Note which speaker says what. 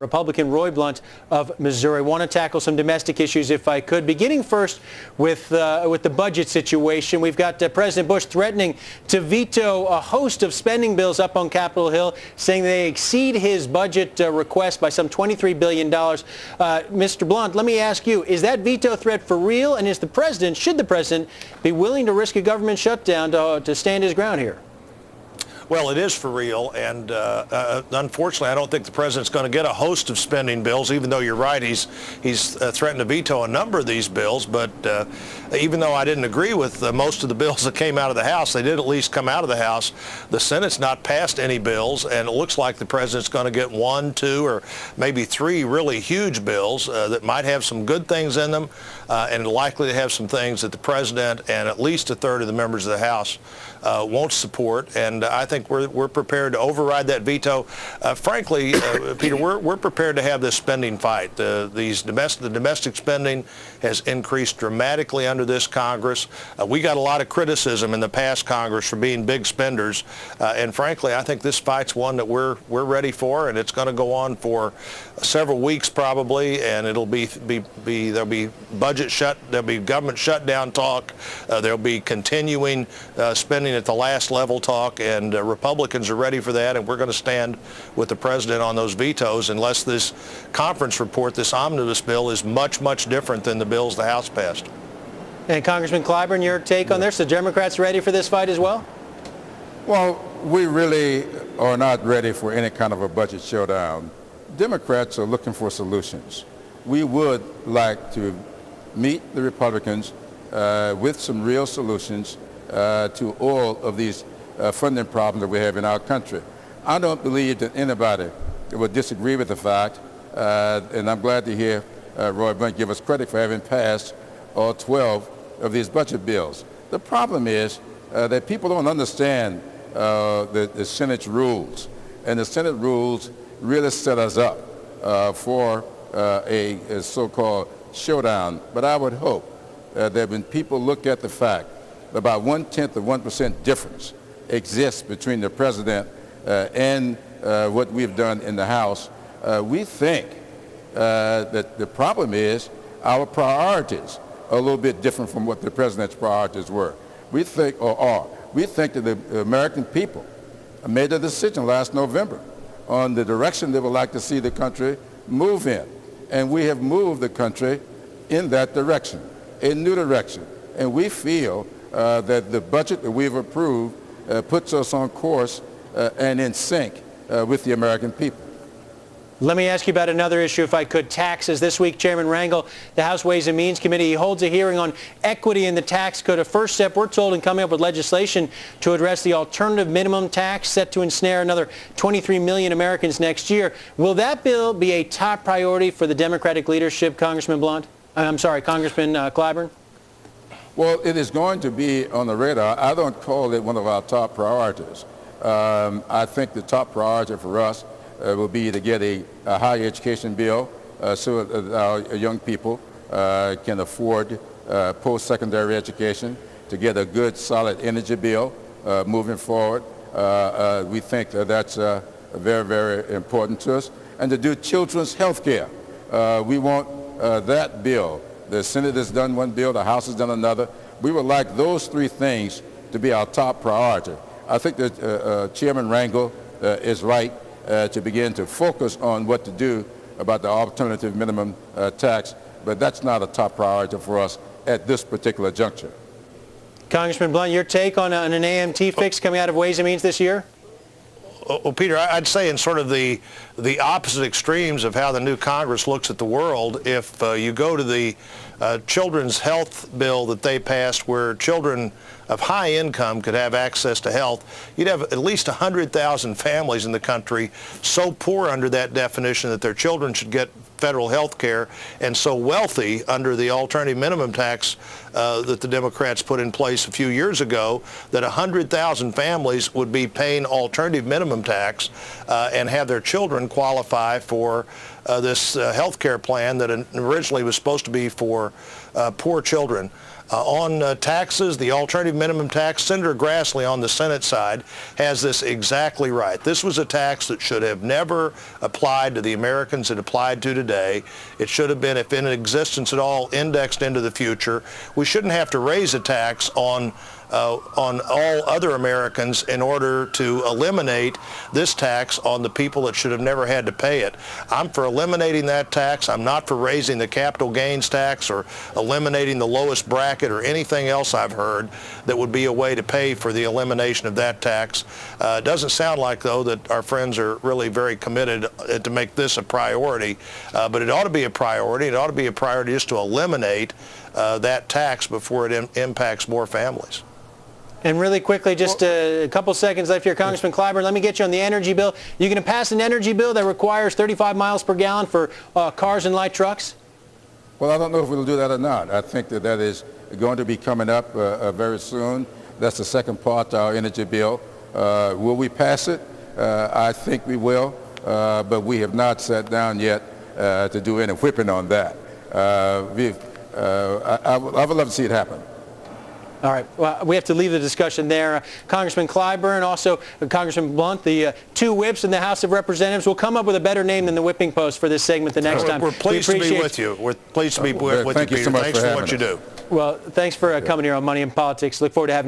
Speaker 1: Republican Roy Blunt of Missouri. Want to tackle some domestic issues if I could, beginning first with the budget situation. We've got President Bush threatening to veto a host of spending bills up on Capitol Hill, saying they exceed his budget request by some $23 billion. Mr. Blunt, let me ask you, is that veto threat for real? And should the president be willing to risk a government shutdown to stand his ground here?
Speaker 2: Well, it is for real, and unfortunately, I don't think the president's going to get a host of spending bills, even though you're right, he's threatened to veto a number of these bills. But even though I didn't agree with most of the bills that came out of the House, they did at least come out of the House. The Senate's not passed any bills, and it looks like the president's going to get one, two, or maybe three really huge bills that might have some good things in them, and likely to have some things that the president and at least a third of the members of the House won't support. And I think we're prepared to override that veto. Frankly, Peter, we're prepared to have this spending fight. The domestic spending has increased dramatically under this Congress. We got a lot of criticism in the past Congress for being big spenders, and frankly, I think this fight's one that we're ready for, and it's going to go on for several weeks probably, and it'll there'll be there'll be government shutdown talk, there'll be continuing spending at the last level talk, and Republicans are ready for that, and we're going to stand with the president on those vetoes unless this conference report, this omnibus bill, is much, much different than the bills the House passed.
Speaker 1: And Congressman Clyburn, your take on this? The Democrats ready for this fight as well?
Speaker 3: Well, we really are not ready for any kind of a budget showdown. Democrats are looking for solutions. We would like to meet the Republicans with some real solutions to all of these funding problems that we have in our country. I don't believe that anybody would disagree with the fact, and I'm glad to hear Roy Blunt give us credit for having passed all 12 of these budget bills. The problem is that people don't understand the Senate's rules, and the Senate rules really set us up for a so-called showdown. But I would hope that when people look at the fact that about 1/10 of 1% difference exists between the president and what we've done in the House, we think that the problem is our priorities are a little bit different from what the president's priorities were. We think, or are. We think that the American people made a decision last November on the direction they would like to see the country move in. And we have moved the country in that direction, a new direction. And we feel that the budget that we've approved puts us on course and in sync with the American people.
Speaker 1: Let me ask you about another issue, if I could. Taxes. This week, Chairman Rangel, the House Ways and Means Committee, holds a hearing on equity in the tax code. A first step, we're told, in coming up with legislation to address the alternative minimum tax set to ensnare another 23 million Americans next year. Will that bill be a top priority for the Democratic leadership, Congressman Blunt? Congressman Clyburn?
Speaker 3: Well, it is going to be on the radar. I don't call it one of our top priorities. I think the top priority for us will be to get a higher education bill so that our young people can afford post-secondary education, to get a good, solid energy bill moving forward. We think that's very, very important to us. And to do children's health care. We want that bill. The Senate has done one bill, the House has done another. We would like those three things to be our top priority. I think that Chairman Rangel is right to begin to focus on what to do about the alternative minimum tax, but that's not a top priority for us at this particular juncture.
Speaker 1: Congressman Blunt, your take on an AMT fix coming out of Ways and Means this year?
Speaker 2: Well, Peter, I'd say in sort of the opposite extremes of how the new Congress looks at the world, if you go to the children's health bill that they passed, where children of high income could have access to health, you'd have at least 100,000 families in the country so poor under that definition that their children should get federal health care, and so wealthy under the alternative minimum tax that the Democrats put in place a few years ago, that 100,000 families would be paying alternative minimum tax and have their children qualify for this health care plan that originally was supposed to be for poor children. On taxes, the alternative minimum tax, Senator Grassley on the Senate side has this exactly right. This was a tax that should have never applied to the Americans it applied to today. It should have been, if in existence at all, indexed into the future. We shouldn't have to raise a tax on all other Americans in order to eliminate this tax on the people that should have never had to pay it. I'm for eliminating that tax. I'm not for raising the capital gains tax or eliminating the lowest bracket or anything else I've heard that would be a way to pay for the elimination of that tax. It doesn't sound like, though, that our friends are really very committed to make this a priority, but it ought to be a priority. It ought to be a priority just to eliminate that tax before it impacts more families.
Speaker 1: And really quickly, just a couple seconds left here, Congressman Clyburn, let me get you on the energy bill. You going to pass an energy bill that requires 35 miles per gallon for cars and light trucks?
Speaker 3: Well, I don't know if we'll do that or not. I think that is going to be coming up very soon. That's the second part to our energy bill. Will we pass it? I think we will, but we have not sat down yet to do any whipping on that. I would love to see it happen.
Speaker 1: All right. Well, we have to leave the discussion there. Congressman Clyburn, also Congressman Blunt, the two whips in the House of Representatives. We'll come up with a better name than the whipping post for this segment the next time.
Speaker 2: We're pleased to be with you. We're pleased to be with you, Peter.
Speaker 3: So much
Speaker 2: Thanks
Speaker 3: for
Speaker 2: for what you
Speaker 3: us.
Speaker 2: do.
Speaker 1: Well, thanks for coming here on Money in Politics. Look forward to having you.